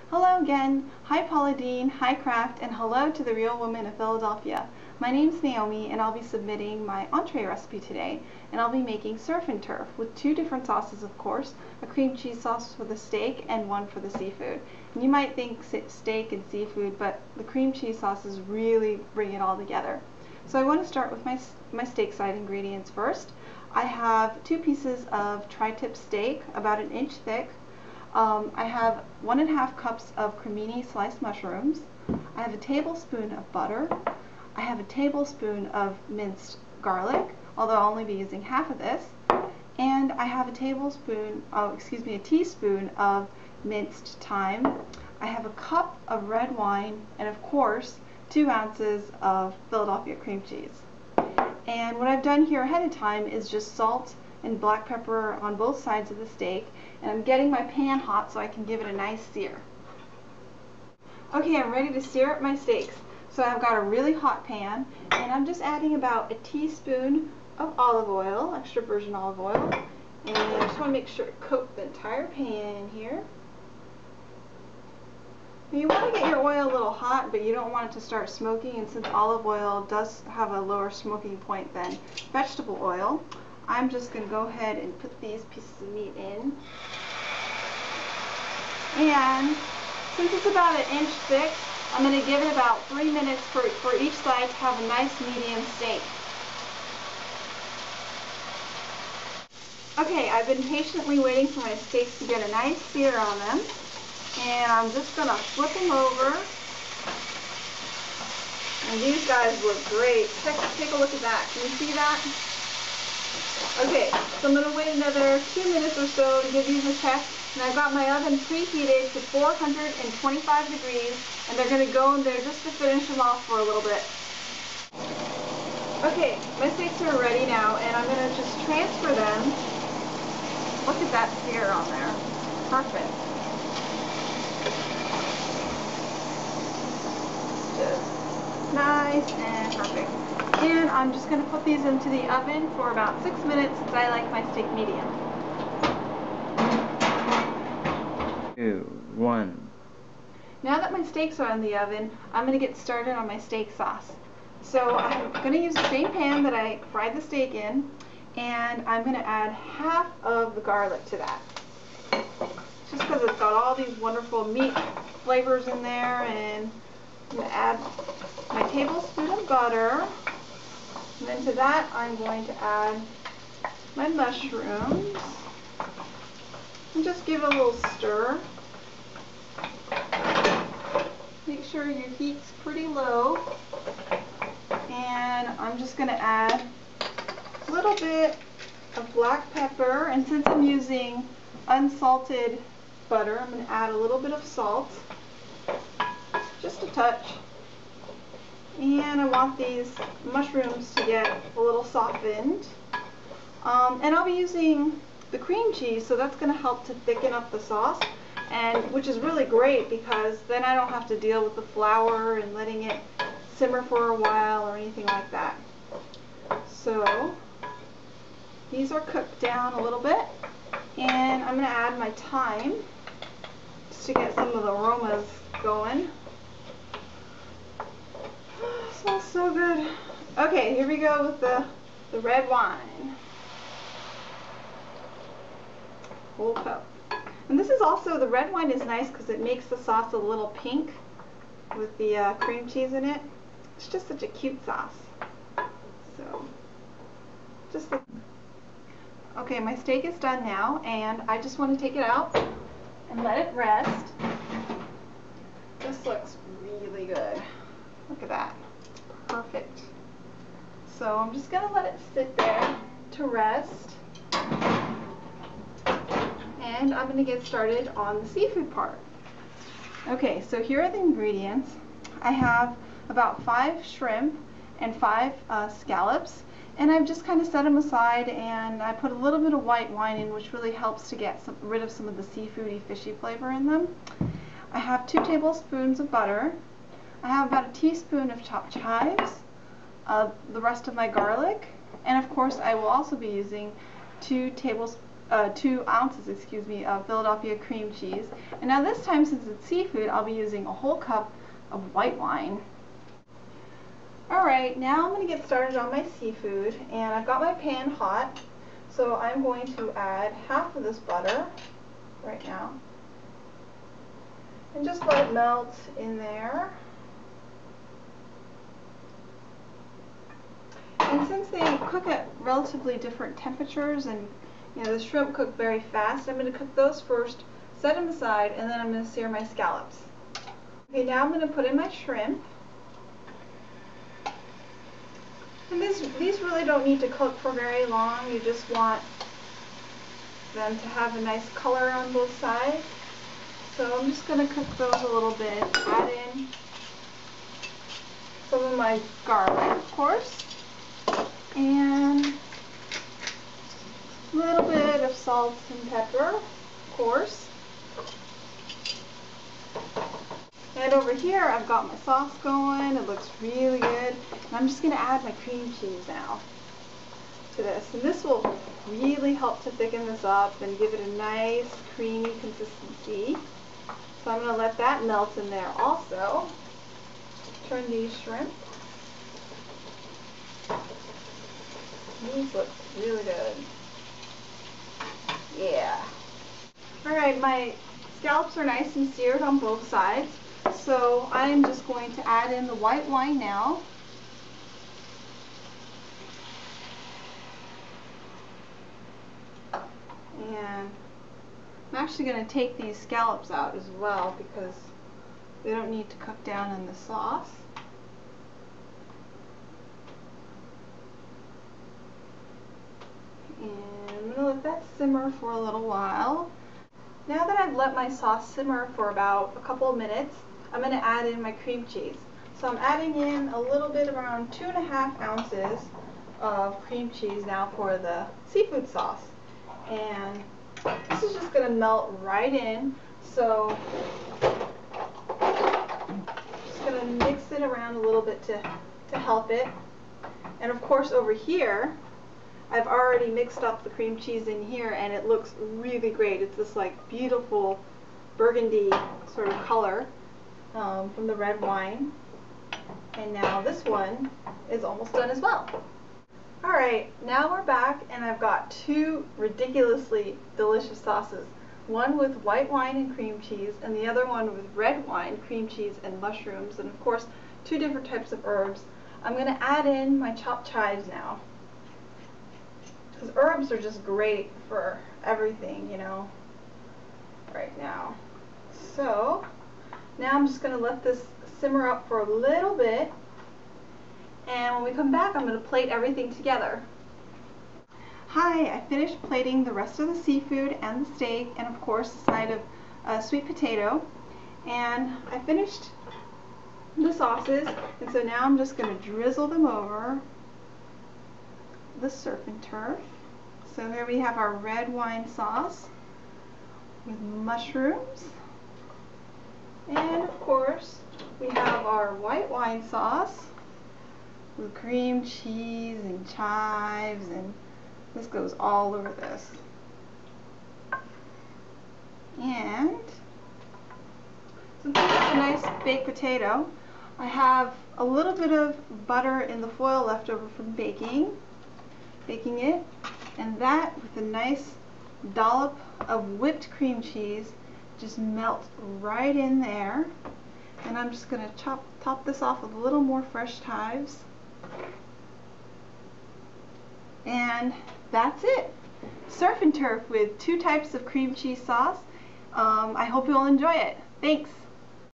Hello again. Hi Paula Dean, hi Craft, and hello to the real woman of Philadelphia. My name's Naomi and I'll be submitting my entree recipe today, and I'll be making surf and turf with two different sauces, of course, a cream cheese sauce for the steak and one for the seafood. And you might think steak and seafood, but the cream cheese sauces really bring it all together. So I want to start with my steak side ingredients first. I have 2 pieces of tri-tip steak, about 1 inch thick. I have 1½ cups of cremini sliced mushrooms. I have a tablespoon of butter. I have a tablespoon of minced garlic, although I'll only be using half of this. And I have a teaspoon of minced thyme. I have a cup of red wine, and of course 2 ounces of Philadelphia cream cheese. And what I've done here ahead of time is just salt and black pepper on both sides of the steak, and I'm getting my pan hot so I can give it a nice sear. Okay, I'm ready to sear up my steaks. So I've got a really hot pan, and I'm just adding about 1 teaspoon of olive oil, extra virgin olive oil, and I just want to make sure to coat the entire pan here. Now you want to get your oil a little hot, but you don't want it to start smoking, and since olive oil does have a lower smoking point than vegetable oil, I'm just going to go ahead and put these pieces of meat in. And since it's about 1 inch thick, I'm going to give it about 3 minutes for each side to have a nice medium steak. Okay, I've been patiently waiting for my steaks to get a nice sear on them. And I'm just going to flip them over. And these guys look great. Take a look at that. Can you see that? Okay, so I'm going to wait another 2 minutes or so to give these a check. And I've got my oven preheated to 425 degrees, and they're going to go in there just to finish them off for a little bit. Okay, my steaks are ready now, and I'm going to just transfer them. Look at that sear on there. Perfect. Just nice and perfect. And I'm just going to put these into the oven for about 6 minutes since I like my steak medium. 2, 1. Now that my steaks are in the oven, I'm going to get started on my steak sauce. So I'm going to use the same pan that I fried the steak in, and I'm going to add half of the garlic to that. Just because it's got all these wonderful meat flavors in there, and I'm going to add my tablespoon of butter. And then to that, I'm going to add my mushrooms. And just give it a little stir. Make sure your heat's pretty low. And I'm just going to add a little bit of black pepper. And since I'm using unsalted butter, I'm going to add a little bit of salt. Just a touch. And I want these mushrooms to get a little softened. And I'll be using the cream cheese, so that's going to help to thicken up the sauce, and which is really great because then I don't have to deal with the flour and letting it simmer for a while or anything like that. So these are cooked down a little bit, and I'm going to add my thyme just to get some of the aromas going. Smells so good. Okay, here we go with the red wine. Whole cup. And this is also, the red wine is nice because it makes the sauce a little pink with the cream cheese in it. It's just such a cute sauce. So, okay, my steak is done now, and I just want to take it out and let it rest. This looks really good. Look at that. Perfect. So I'm just going to let it sit there to rest. And I'm going to get started on the seafood part. Okay, so here are the ingredients. I have about 5 shrimp and 5 scallops, and I've just kind of set them aside, and I put a little bit of white wine in, which really helps to get rid of some of the seafoody, fishy flavor in them. I have 2 tablespoons of butter. I have about 1 teaspoon of chopped chives, the rest of my garlic, and of course I will also be using 2 tablespoons 2 ounces, excuse me, of Philadelphia cream cheese. And now this time, since it's seafood, I'll be using a whole cup of white wine. Alright, now I'm going to get started on my seafood, and I've got my pan hot, so I'm going to add half of this butter right now, and just let it melt in there. And since they cook at relatively different temperatures, and the shrimp cook very fast, I'm going to cook those first, set them aside, and then I'm going to sear my scallops. Okay, now I'm going to put in my shrimp. And these really don't need to cook for very long. You just want them to have a nice color on both sides. So I'm just going to cook those a little bit. Add in some of my garlic, of course, and a little bit of salt and pepper, of course. And over here I've got my sauce going. It looks really good. And I'm just going to add my cream cheese now to this. And this will really help to thicken this up and give it a nice creamy consistency. So I'm going to let that melt in there also. Turn these shrimp. These look really good. Yeah. Alright, my scallops are nice and seared on both sides. So I'm just going to add in the white wine now. And I'm actually going to take these scallops out as well because they don't need to cook down in the sauce. And I'm going to let that simmer for a little while. Now that I've let my sauce simmer for about a couple of minutes, I'm going to add in my cream cheese. So I'm adding in a little bit, around 2.5 ounces of cream cheese now for the seafood sauce. And this is just going to melt right in. So just going to mix it around a little bit to help it. And of course over here, I've already mixed up the cream cheese in here, and it looks really great. It's this like beautiful burgundy sort of color from the red wine. And now this one is almost done as well. Alright, now we're back, and I've got 2 ridiculously delicious sauces. One with white wine and cream cheese, and the other one with red wine, cream cheese, and mushrooms, and of course 2 different types of herbs. I'm going to add in my chopped chives now. Because herbs are just great for everything, right now. So, now I'm just going to let this simmer up for a little bit. And when we come back, I'm going to plate everything together. Hi, I finished plating the rest of the seafood and the steak, and of course a side of sweet potato. And I finished the sauces, and so now I'm just going to drizzle them over the surf and turf. So here we have our red wine sauce with mushrooms, and of course we have our white wine sauce with cream cheese and chives, and this goes all over this. And since we have a nice baked potato, I have a little bit of butter in the foil left over from baking it, and that with a nice dollop of whipped cream cheese just melts right in there. And I'm just going to top this off with a little more fresh chives. And that's it. Surf and turf with 2 types of cream cheese sauce. I hope you'll enjoy it. Thanks.